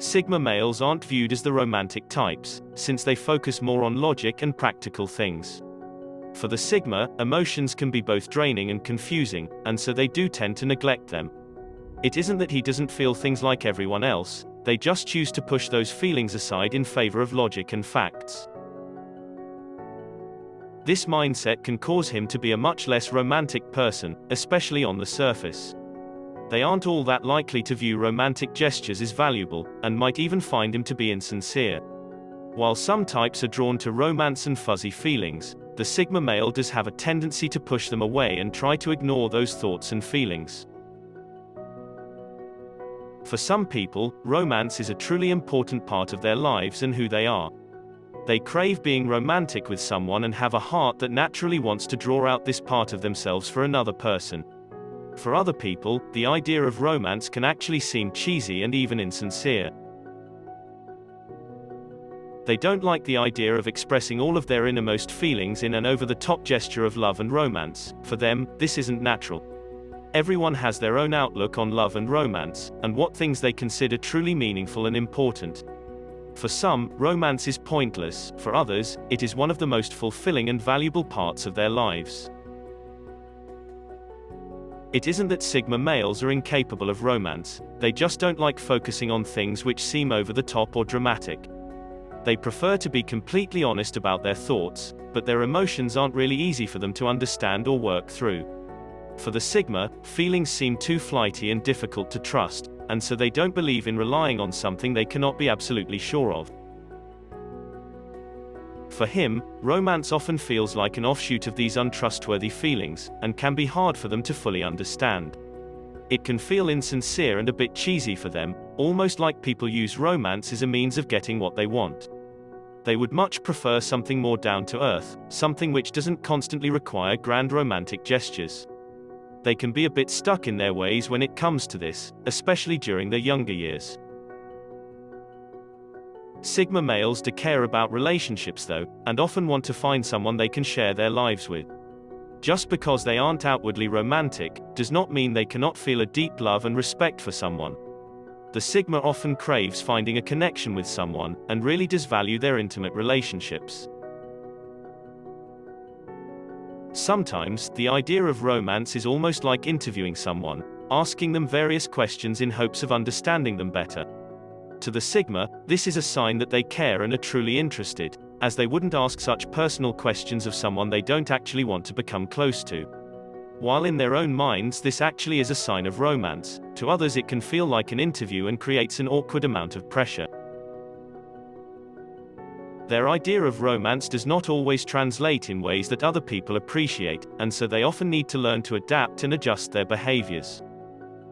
Sigma males aren't viewed as the romantic types, since they focus more on logic and practical things. For the Sigma, emotions can be both draining and confusing, and so they do tend to neglect them. It isn't that he doesn't feel things like everyone else, they just choose to push those feelings aside in favor of logic and facts. This mindset can cause him to be a much less romantic person, especially on the surface. They aren't all that likely to view romantic gestures as valuable, and might even find him to be insincere. While some types are drawn to romance and fuzzy feelings, the Sigma male does have a tendency to push them away and try to ignore those thoughts and feelings. For some people, romance is a truly important part of their lives and who they are. They crave being romantic with someone and have a heart that naturally wants to draw out this part of themselves for another person. For other people, the idea of romance can actually seem cheesy and even insincere. They don't like the idea of expressing all of their innermost feelings in an over-the-top gesture of love and romance. For them, this isn't natural. Everyone has their own outlook on love and romance, and what things they consider truly meaningful and important. For some, romance is pointless. For others, it is one of the most fulfilling and valuable parts of their lives. It isn't that Sigma males are incapable of romance, they just don't like focusing on things which seem over the top or dramatic. They prefer to be completely honest about their thoughts, but their emotions aren't really easy for them to understand or work through. For the Sigma, feelings seem too flighty and difficult to trust, and so they don't believe in relying on something they cannot be absolutely sure of. For him, romance often feels like an offshoot of these untrustworthy feelings, and can be hard for them to fully understand. It can feel insincere and a bit cheesy for them, almost like people use romance as a means of getting what they want. They would much prefer something more down to earth, something which doesn't constantly require grand romantic gestures. They can be a bit stuck in their ways when it comes to this, especially during their younger years. Sigma males do care about relationships though, and often want to find someone they can share their lives with. Just because they aren't outwardly romantic, does not mean they cannot feel a deep love and respect for someone. The Sigma often craves finding a connection with someone, and really does value their intimate relationships. Sometimes, the idea of romance is almost like interviewing someone, asking them various questions in hopes of understanding them better. To the Sigma, this is a sign that they care and are truly interested, as they wouldn't ask such personal questions of someone they don't actually want to become close to. While in their own minds this actually is a sign of romance, to others it can feel like an interview and creates an awkward amount of pressure. Their idea of romance does not always translate in ways that other people appreciate, and so they often need to learn to adapt and adjust their behaviors.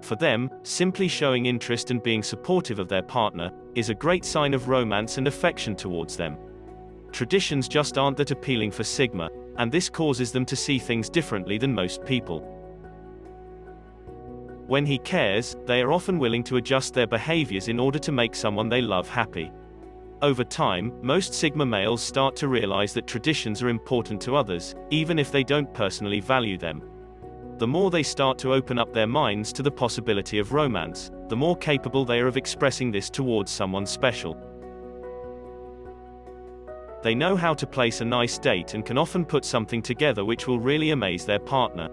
For them, simply showing interest and being supportive of their partner is a great sign of romance and affection towards them. Traditions just aren't that appealing for Sigma, and this causes them to see things differently than most people. When he cares, they are often willing to adjust their behaviors in order to make someone they love happy. Over time, most Sigma males start to realize that traditions are important to others, even if they don't personally value them. The more they start to open up their minds to the possibility of romance, the more capable they are of expressing this towards someone special. They know how to place a nice date and can often put something together which will really amaze their partner.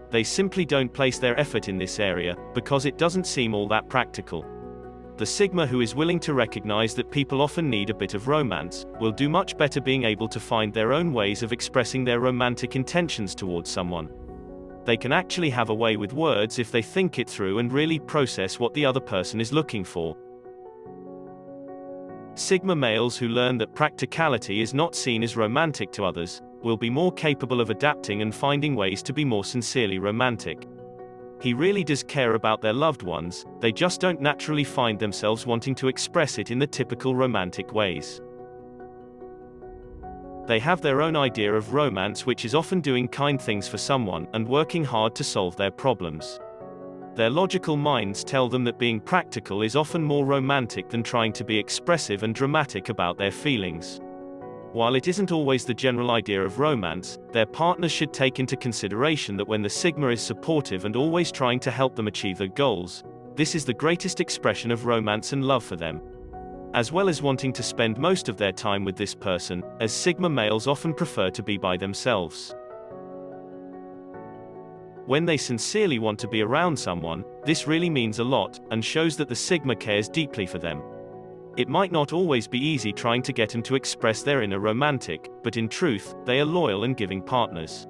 They simply don't place their effort in this area, because it doesn't seem all that practical. The Sigma who is willing to recognize that people often need a bit of romance, will do much better being able to find their own ways of expressing their romantic intentions towards someone. They can actually have a way with words if they think it through and really process what the other person is looking for. Sigma males who learn that practicality is not seen as romantic to others, will be more capable of adapting and finding ways to be more sincerely romantic. He really does care about their loved ones, they just don't naturally find themselves wanting to express it in the typical romantic ways. They have their own idea of romance, which is often doing kind things for someone, and working hard to solve their problems. Their logical minds tell them that being practical is often more romantic than trying to be expressive and dramatic about their feelings. While it isn't always the general idea of romance, their partners should take into consideration that when the Sigma is supportive and always trying to help them achieve their goals, This is the greatest expression of romance and love for them. As well as wanting to spend most of their time with this person, as Sigma males often prefer to be by themselves. When they sincerely want to be around someone, this really means a lot, and shows that the Sigma cares deeply for them. It might not always be easy trying to get them to express their inner romantic, but in truth, they are loyal and giving partners.